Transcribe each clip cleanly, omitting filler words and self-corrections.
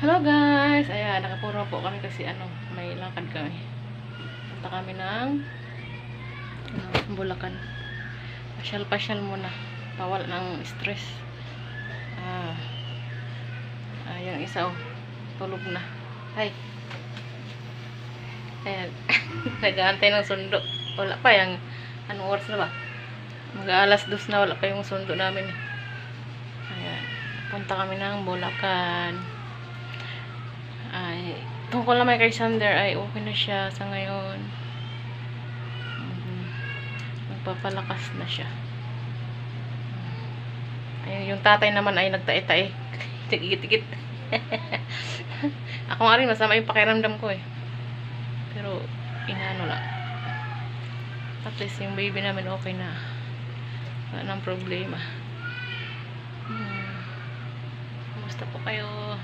Hello guys! Ayan, nakapuro po kami kasi may lakad kami. Punta kami ng Bulacan. Pasyal-pasyal muna. Pawala ng stress. Yung isa tulog na. Hi! Ayan. Nag-aantay ng sundo. Wala pa yung anong oras na ba? Mag-aalas 2 na, wala pa yung sundo namin. Ayan. Punta kami ng Bulacan. Ay, tungkol naman kay Sander ay okay na siya sa ngayon. Magpapalakas na siya. Ay, yung tatay naman ay nagtae-tae. Tigit-tigit. Ako nga rin, masama yung pakiramdam ko eh. Pero, inano lang. At least yung baby namin okay na. Wala nang problema. Kumusta po kayo?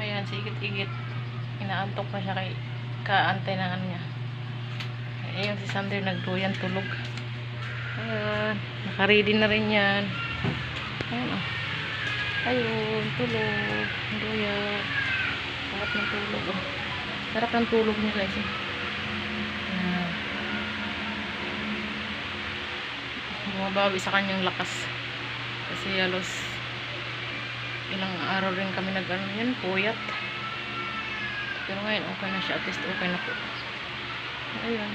Ayan, sigit-igit. Inaantok na siya kay kaantay ng ano niya. Ayun, si Sander nagduyan tulog. Ayan, nakaready na rin yan. Ayan, oh. Ayun, tulog. Duya. Sarap ng tulog, oh. Sarap ng tulog niya, guys. Ayan. Bumabawi sa kanyang lakas. Kasi halos ilang araw rin kami yan, puyat. Pero ngayon, okay na siya. At least okay na po. Ayan.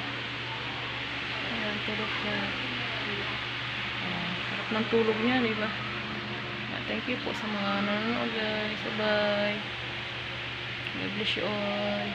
Ayan, tulog siya. Harap ng tulog niya, diba? Thank you po sa mga nanonood, guys. Bye-bye. God bless you all.